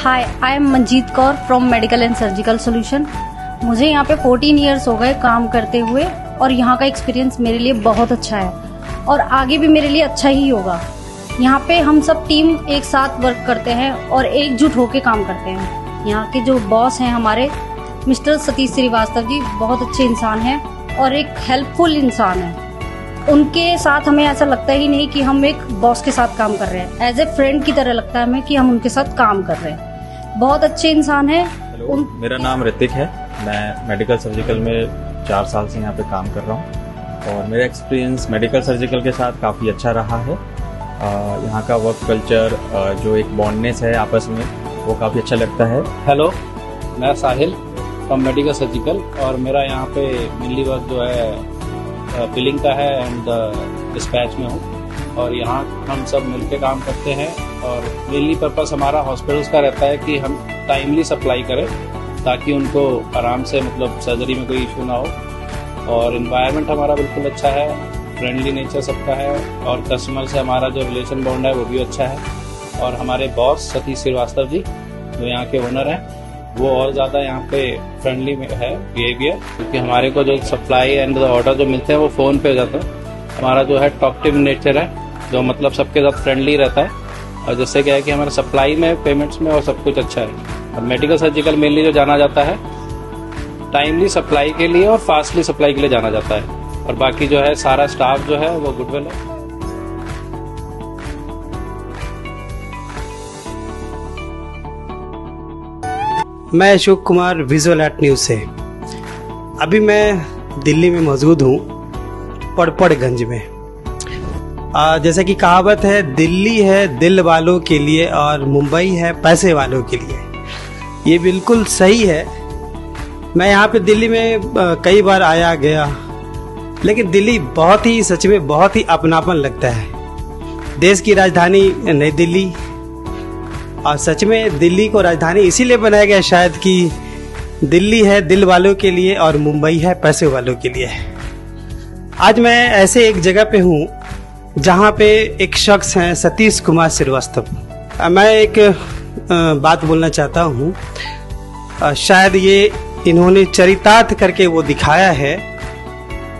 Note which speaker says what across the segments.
Speaker 1: Hi, I am Manjeet Kaur from medical and surgical solution. मुझे यहाँ पे 14 इयर्स हो गए काम करते हुए और यहाँ का एक्सपीरियंस मेरे लिए बहुत अच्छा है और आगे भी मेरे लिए अच्छा ही होगा। यहाँ पे हम सब टीम एक साथ वर्क करते हैं और एकजुट होकर काम करते हैं। यहाँ के जो बॉस हैं हमारे मिस्टर सतीश श्रीवास्तव जी बहुत अच्छे इंसान हैं और एक हेल्पफुल इंसान है। उनके साथ हमें ऐसा लगता ही नहीं कि हम एक बॉस के साथ काम कर रहे हैं, एज ए फ्रेंड की तरह लगता है हमें कि हम उनके साथ काम कर रहे हैं। बहुत अच्छे इंसान हैं।
Speaker 2: मेरा नाम ऋतिक है। मैं मेडिकल सर्जिकल में 4 साल से यहाँ पे काम कर रहा हूँ और मेरा एक्सपीरियंस मेडिकल सर्जिकल के साथ काफ़ी अच्छा रहा है। यहाँ का वर्क कल्चर, जो एक बॉन्डनेस है आपस में, वो काफ़ी अच्छा लगता है।
Speaker 3: हेलो, मैं साहिल फ्रॉम मेडिकल सर्जिकल और मेरा यहाँ पे मेनली वर्क जो है बिलिंग का है एंड डिस्पैच में हूँ और यहाँ हम सब मिलके काम करते हैं और मेनली पर्पस हमारा हॉस्पिटल्स का रहता है कि हम टाइमली सप्लाई करें ताकि उनको आराम से मतलब सर्जरी में कोई इशू ना हो। और इन्वायरमेंट हमारा बिल्कुल अच्छा है, फ्रेंडली नेचर सबका है और कस्टमर से हमारा जो रिलेशन बॉन्ड है वो भी अच्छा है। और हमारे बॉस सतीश श्रीवास्तव जी जो यहाँ के ओनर हैं वो और ज़्यादा यहाँ पे फ्रेंडली में है बिहेवियर, क्योंकि हमारे को जो सप्लाई एंड ऑर्डर जो मिलते हैं वो फ़ोन पे हो जाता है। हमारा जो है टॉकटिव नेचर है जो मतलब सबके साथ फ्रेंडली रहता है और जिससे क्या है कि हमारे सप्लाई में, पेमेंट्स में और सब कुछ अच्छा है। और मेडिकल सर्जिकल मेनली जो जाना जाता है टाइमली सप्लाई के लिए और फास्टली सप्लाई के लिए जाना जाता है और बाकी जो है सारा स्टाफ जो है वो गुडविल है।
Speaker 4: मैं Ashok Kumar, visual art news से। अभी मैं दिल्ली में मौजूद हूँ, पड़पड़गंज में। जैसा कि कहावत है, दिल्ली है दिल वालों के लिए और मुंबई है पैसे वालों के लिए। ये बिल्कुल सही है। मैं यहाँ पे दिल्ली में कई बार आया गया, लेकिन दिल्ली बहुत ही, सच में बहुत ही अपनापन लगता है। देश की राजधानी नई दिल्ली, और सच में दिल्ली को राजधानी इसीलिए बनाया गया शायद कि दिल्ली है दिल वालों के लिए और मुंबई है पैसे वालों के लिए। आज मैं ऐसे एक जगह पे हूँ जहाँ पे एक शख्स हैं सतीश कुमार श्रीवास्तव। मैं एक बात बोलना चाहता हूँ। शायद ये इन्होंने चरितार्थ करके वो दिखाया है,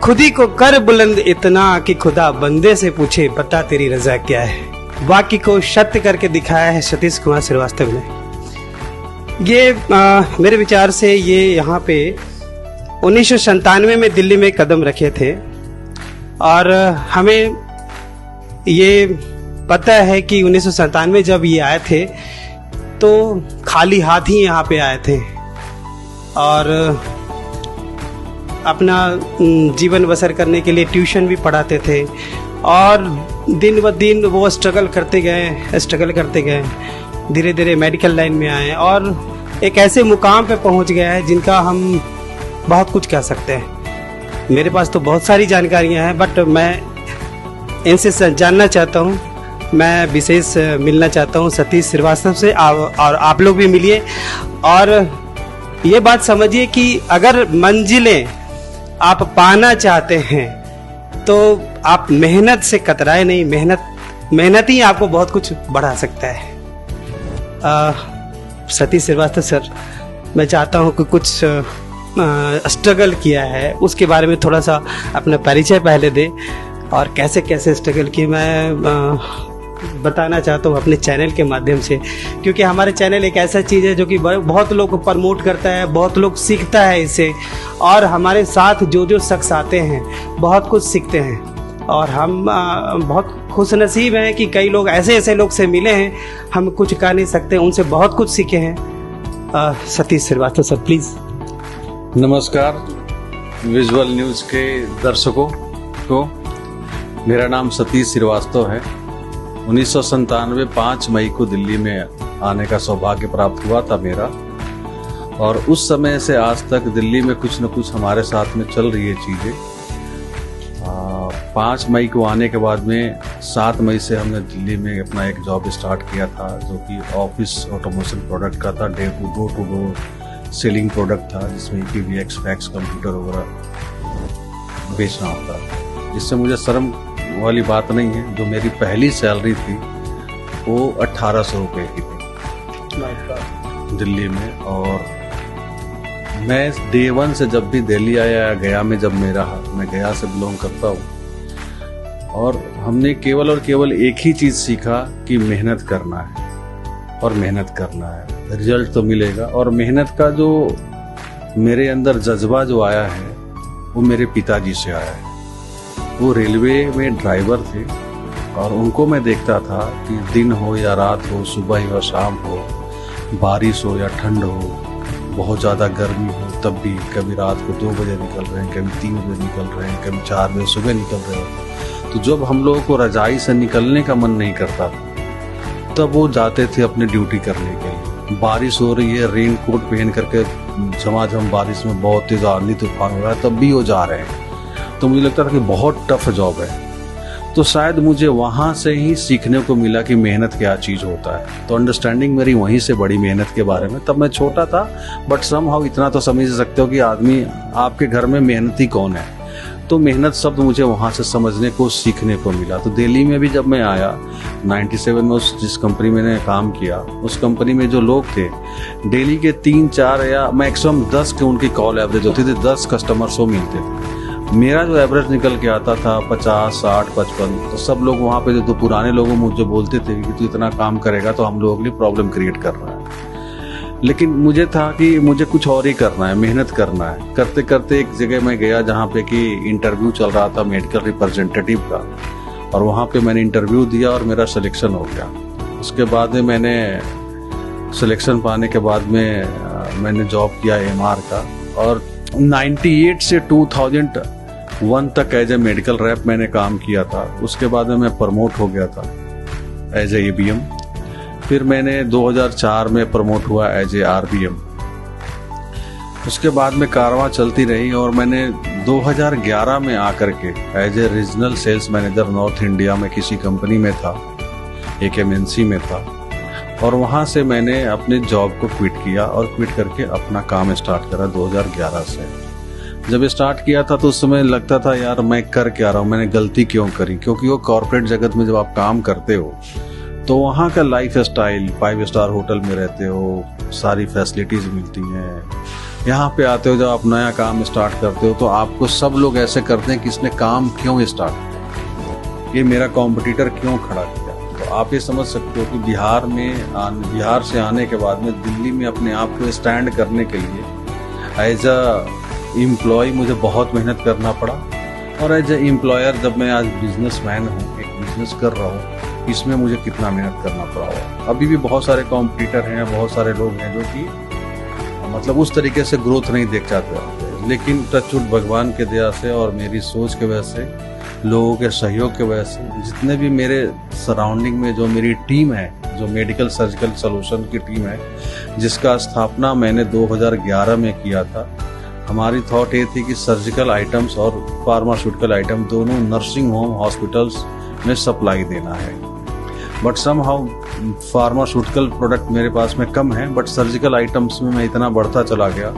Speaker 4: खुदी को कर बुलंद इतना कि खुदा बंदे से पूछे बता तेरी रजा क्या है। वाक्य को सत्य करके दिखाया है सतीश कुमार श्रीवास्तव ने। ये मेरे विचार से ये यहाँ पे 1997 में दिल्ली में कदम रखे थे और हमें ये पता है कि 1997 जब ये आए थे तो खाली हाथ ही यहाँ पे आए थे और अपना जीवन बसर करने के लिए ट्यूशन भी पढ़ाते थे और दिन ब दिन वो स्ट्रगल करते गए, धीरे धीरे मेडिकल लाइन में आए और एक ऐसे मुकाम पे पहुंच गया है जिनका हम बहुत कुछ कह सकते हैं। मेरे पास तो बहुत सारी जानकारियां हैं, बट मैं इनसे जानना चाहता हूं। मैं विशेष मिलना चाहता हूं सतीश श्रीवास्तव से और आप लोग भी मिलिए और ये बात समझिए कि अगर मंजिलें आप पाना चाहते हैं तो आप मेहनत से कतराए नहीं, मेहनत ही आपको बहुत कुछ बढ़ा सकता है। सतीश श्रीवास्तव सर, मैं चाहता हूँ कि कुछ स्ट्रगल किया है उसके बारे में थोड़ा सा अपना परिचय पहले दे और कैसे कैसे स्ट्रगल किए मैं बताना चाहता हूँ अपने चैनल के माध्यम से, क्योंकि हमारे चैनल एक ऐसा चीज़ है जो कि बहुत लोग को प्रमोट करता है, बहुत लोग सीखता है इससे और हमारे साथ जो शख्स आते हैं बहुत कुछ सीखते हैं और हम बहुत खुशनसीब हैं कि कई लोग ऐसे लोग से मिले हैं, हम कुछ कह नहीं सकते, उनसे बहुत कुछ सीखे हैं। Satish Srivastava sir, please.
Speaker 5: नमस्कार विजुअल न्यूज़ के दर्शकों को, मेरा नाम सतीश श्रीवास्तव है। 1997 5 मई को दिल्ली में आने का सौभाग्य प्राप्त हुआ था मेरा और उस समय से आज तक दिल्ली में कुछ न कुछ हमारे साथ में चल रही है चीज़ें। 5 मई को आने के बाद में 7 मई से हमने दिल्ली में अपना एक जॉब स्टार्ट किया था जो कि ऑफिस ऑटोमेशन प्रोडक्ट का था। Door to door selling product था जिसमें PBX फैक्स कंप्यूटर वगैरह बेचना होता है, जिससे मुझे शर्म वाली बात नहीं है। जो मेरी पहली सैलरी थी वो 1800 रुपये की थी दिल्ली में। और मैं डे 1 से जब भी दिल्ली आया, गया में जब मैं गया से बिलोंग करता हूँ, और हमने केवल और केवल एक ही चीज़ सीखा कि मेहनत करना है और मेहनत करना है, रिजल्ट तो मिलेगा। और मेहनत का जो मेरे अंदर जज्बा जो आया है वो मेरे पिताजी से आया है। वो रेलवे में ड्राइवर थे और उनको मैं देखता था कि दिन हो या रात हो, सुबह हो शाम हो, बारिश हो या ठंड हो, बहुत ज़्यादा गर्मी हो, तब भी कभी रात को 2 बजे निकल रहे हैं, कभी 3 बजे निकल रहे हैं, कभी 4 बजे सुबह निकल रहे हैं। तो जब हम लोगों को रजाई से निकलने का मन नहीं करता था, तब वो जाते थे अपनी ड्यूटी करने के लिए। बारिश हो रही है, रेन कोट पहन करके झमाझम बारिश में बहुत तेज आंधी तूफान हो रहा है, तब भी वो जा रहे हैं। तो मुझे लगता था कि बहुत टफ जॉब है। तो शायद मुझे वहाँ से ही सीखने को मिला कि मेहनत क्या चीज़ होता है। तो अंडरस्टैंडिंग मेरी वहीं से बड़ी मेहनत के बारे में। तब मैं छोटा था, बट समहाउ इतना तो समझ सकते हो कि आदमी आपके घर में मेहनती कौन है। तो मेहनत शब्द मुझे वहाँ से समझने को, सीखने को मिला। तो दिल्ली में भी जब मैं आया 97 में, जिस कंपनी में मैंने काम किया, उस कंपनी में जो लोग थे, डेली के 3-4 या मैक्सिमम 10 के उनकी कॉल एवरेज होती थी, 10 कस्टमर्स वो मिलते थे। मेरा जो एवरेज निकल के आता था 50, 60, 55। तो सब लोग वहाँ पे जो पुराने लोग मुझे बोलते थे कि तू इतना काम करेगा तो हम लोगों के लिए प्रॉब्लम क्रिएट कर रहा है। लेकिन मुझे था कि मुझे कुछ और ही करना है, मेहनत करना है। करते करते एक जगह मैं गया जहाँ पे कि इंटरव्यू चल रहा था मेडिकल रिप्रेजेंटेटिव का, और वहाँ पे मैंने इंटरव्यू दिया और मेरा सिलेक्शन हो गया। उसके बाद में मैंने सिलेक्शन पाने के बाद में मैंने जॉब किया MR का, और 98 से 2001 तक एज ए मेडिकल रैप मैंने काम किया था। उसके बाद में मैं प्रमोट हो गया था एज ए ABM। फिर मैंने 2004 में प्रमोट हुआ एज ए RBM। उसके बाद में कारवां चलती रही और मैंने 2011 में आकर के as a regional sales manager north India में किसी कंपनी में था, एक MNC में था। और वहाँ से मैंने अपने जॉब को क्विट किया और क्विट करके अपना काम स्टार्ट करा 2011 से। जब स्टार्ट किया था तो उस समय लगता था यार मैं कर क्या रहा हूँ, मैंने गलती क्यों करी। क्योंकि वो कॉर्पोरेट जगत में जब आप काम करते हो तो वहाँ का लाइफ स्टाइल, 5 स्टार होटल में रहते हो, सारी फैसिलिटीज मिलती हैं। यहाँ पे आते हो, जब आप नया काम स्टार्ट करते हो तो आपको सब लोग ऐसे करते हैं कि इसने काम क्यों स्टार्ट किया, ये मेरा कॉम्पिटिटर क्यों खड़ा किया। तो आप ये समझ सकते हो कि बिहार से आने के बाद में दिल्ली में अपने आप को स्टैंड करने के लिए एज अ एम्प्लॉय मुझे बहुत मेहनत करना पड़ा। और एज ए एम्प्लॉयर जब मैं आज बिजनेसमैन हूँ, एक बिजनेस कर रहा हूँ, इसमें मुझे कितना मेहनत करना पड़ा होगा। अभी भी बहुत सारे कॉम्पिटिटर हैं, बहुत सारे लोग हैं जो कि मतलब उस तरीके से ग्रोथ नहीं देख चाहते, लेकिन टचवुड भगवान के दया से और मेरी सोच के वजह से, लोगों के सहयोग के वजह से, जितने भी मेरे सराउंडिंग में जो मेरी टीम है, जो मेडिकल सर्जिकल सॉल्यूशन की टीम है, जिसका स्थापना मैंने 2011 में किया था। हमारी थॉट ये थी कि सर्जिकल आइटम्स और फार्मास्यूटिकल आइटम दोनों नर्सिंग होम, हॉस्पिटल्स में सप्लाई देना है। बट समहाउ फार्मास्यूटिकल प्रोडक्ट मेरे पास में कम है, बट सर्जिकल आइटम्स में मैं इतना बढ़ता चला गया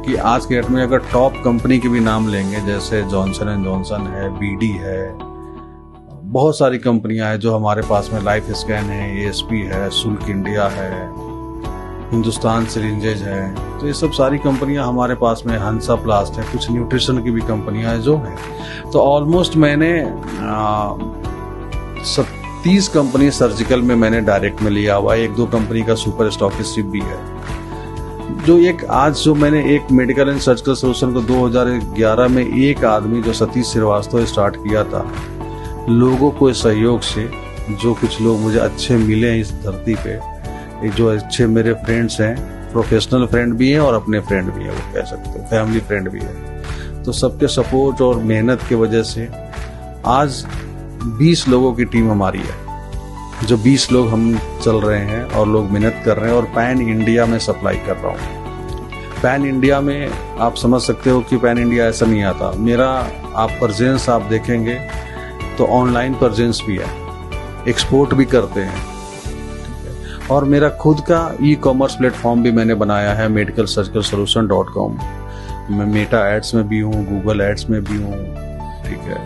Speaker 5: कि आज के डेट में अगर टॉप कंपनी के भी नाम लेंगे, जैसे जॉनसन एंड जॉनसन है, BD है, बहुत सारी कंपनियां हैं जो हमारे पास में, लाइफ स्कैन है, ASP है, सुल्क इंडिया है, हिंदुस्तान सिरिंजेज है। तो ये सब सारी कंपनियां हमारे पास में, हंसा प्लास्ट है, कुछ न्यूट्रिशन की भी कंपनियां हैं जो हैं। तो ऑलमोस्ट मैंने 30 कंपनी सर्जिकल में मैंने डायरेक्ट में लिया हुआ है। 1-2 कंपनी का सुपर स्टॉकिस्टिक भी है। जो एक आज जो मैंने एक मेडिकल एंड सर्जिकल सोल्यूशन को 2011 में एक आदमी जो सतीश श्रीवास्तव स्टार्ट किया था, लोगों को सहयोग से, जो कुछ लोग मुझे अच्छे मिले हैं इस धरती पे, जो अच्छे मेरे फ्रेंड्स हैं, प्रोफेशनल फ्रेंड भी हैं और अपने फ्रेंड भी हैं, वो कह सकते हो फैमिली फ्रेंड भी है। तो सबके सपोर्ट और मेहनत की वजह से आज 20 लोगों की टीम हमारी है, जो 20 लोग हम चल रहे हैं और लोग मेहनत कर रहे हैं और पैन इंडिया में सप्लाई कर रहा हूँ। पैन इंडिया में आप समझ सकते हो कि पैन इंडिया ऐसा नहीं आता। मेरा आप प्रेजेंस आप देखेंगे तो ऑनलाइन प्रेजेंस भी है, एक्सपोर्ट भी करते हैं, और मेरा खुद का ई-कॉमर्स प्लेटफॉर्म भी मैंने बनाया है, medicalsurgicalsolution.com। मैं मेटा एड्स में भी हूँ, गूगल एड्स में भी हूँ, ठीक है।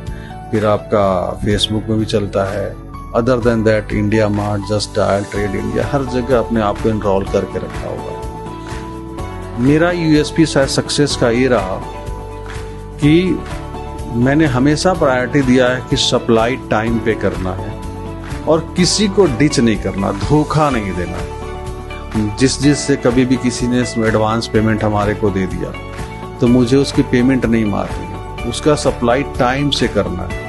Speaker 5: फिर आपका फेसबुक में भी चलता है other than that India Mart, just dial, trade India, हर जगह अपने आप को इनरोल करके रखा हुआ है। मेरा यूएसपी शायद सक्सेस का ये रहा कि मैंने हमेशा प्रायोरिटी दिया है कि सप्लाई टाइम पे करना है और किसी को डिच नहीं करना, धोखा नहीं देना। जिस से कभी भी किसी ने एडवांस पेमेंट हमारे को दे दिया तो मुझे उसकी पेमेंट नहीं मारनी है, उसका सप्लाई टाइम से करना है।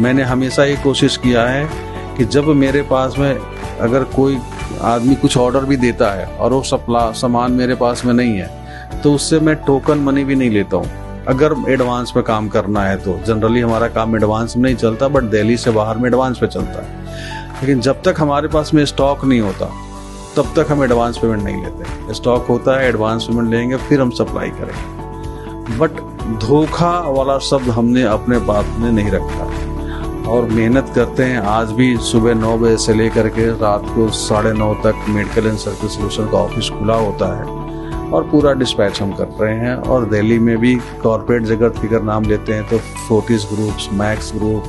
Speaker 5: मैंने हमेशा ये कोशिश किया है कि जब मेरे पास में अगर कोई आदमी कुछ ऑर्डर भी देता है और वो सामान मेरे पास में नहीं है तो उससे मैं टोकन मनी भी नहीं लेता हूँ। अगर एडवांस पे काम करना है तो जनरली हमारा काम एडवांस में नहीं चलता, बट दिल्ली से बाहर में एडवांस पे चलता है। लेकिन जब तक हमारे पास में स्टॉक नहीं होता तब तक हम एडवांस पेमेंट नहीं लेते। स्टॉक होता है, एडवांस पेमेंट लेंगे, फिर हम सप्लाई करेंगे। बट धोखा वाला शब्द हमने अपने बात में नहीं रखा और मेहनत करते हैं। आज भी सुबह 9 बजे से लेकर के रात को 9:30 तक मेडिकल एंड सर्विस सोल्यूशन का ऑफिस खुला होता है और पूरा डिस्पैच हम कर रहे हैं। और दिल्ली में भी कॉर्पोरेट जगत की अगर नाम लेते हैं तो Fortis groups, Max group,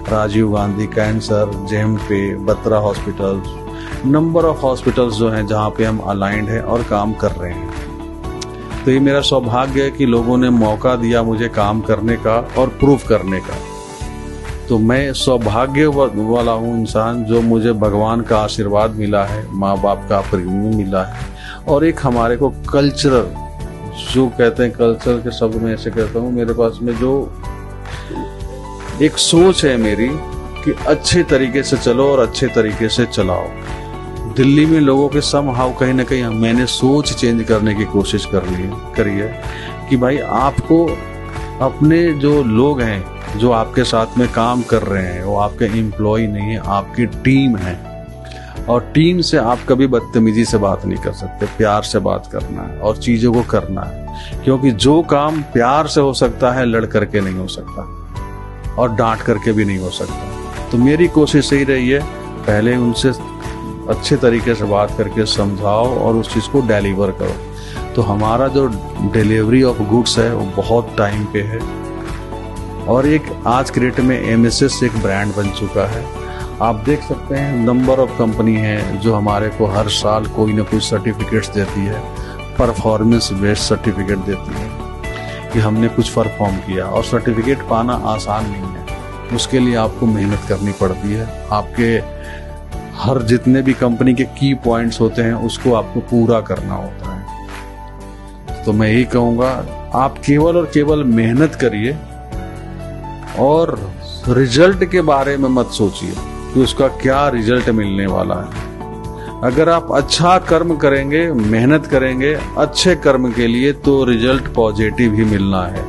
Speaker 5: Rajiv Gandhi cancer, जेम पे, Batra hospitals, number of hospitals जो हैं जहाँ पे हम अलाइंड हैं और काम कर रहे हैं। तो ये मेरा सौभाग्य है कि लोगों ने मौका दिया मुझे काम करने का और प्रूफ करने का। तो मैं सौभाग्य वाला हूँ इंसान जो मुझे भगवान का आशीर्वाद मिला है, माँ बाप का प्रेम मिला है और एक हमारे को कल्चरल, जो कहते हैं कल्चर के शब्द में ऐसे कहता हूँ, मेरे पास में जो एक सोच है मेरी कि अच्छे तरीके से चलो और अच्छे तरीके से चलाओ। दिल्ली में लोगों के समहाउ कहीं ना कहीं मैंने सोच चेंज करने की कोशिश करी है कि भाई आपको अपने जो लोग हैं जो आपके साथ में काम कर रहे हैं वो आपके एम्प्लॉय नहीं है, आपकी टीम है। और टीम से आप कभी बदतमीजी से बात नहीं कर सकते, प्यार से बात करना है और चीज़ों को करना है। क्योंकि जो काम प्यार से हो सकता है लड़ करके नहीं हो सकता और डांट करके भी नहीं हो सकता। तो मेरी कोशिश यही रही है, पहले उनसे अच्छे तरीके से बात करके समझाओ और उस चीज़ को डिलीवर करो। तो हमारा जो डिलीवरी ऑफ गुड्स है वो बहुत टाइम पे है और एक आज के डेट में MSS एक ब्रांड बन चुका है। आप देख सकते हैं नंबर ऑफ कंपनी है जो हमारे को हर साल कोई ना कोई सर्टिफिकेट्स देती है, परफॉर्मेंस बेस्ड सर्टिफिकेट देती है कि हमने कुछ परफॉर्म किया। और सर्टिफिकेट पाना आसान नहीं है, उसके लिए आपको मेहनत करनी पड़ती है। आपके हर जितने भी कंपनी के की पॉइंट्स होते हैं उसको आपको पूरा करना होता है। तो मैं यही कहूँगा, आप केवल और केवल मेहनत करिए और रिजल्ट के बारे में मत सोचिए कि उसका क्या रिजल्ट मिलने वाला है। अगर आप अच्छा कर्म करेंगे, मेहनत करेंगे अच्छे कर्म के लिए, तो रिजल्ट पॉजिटिव ही मिलना है।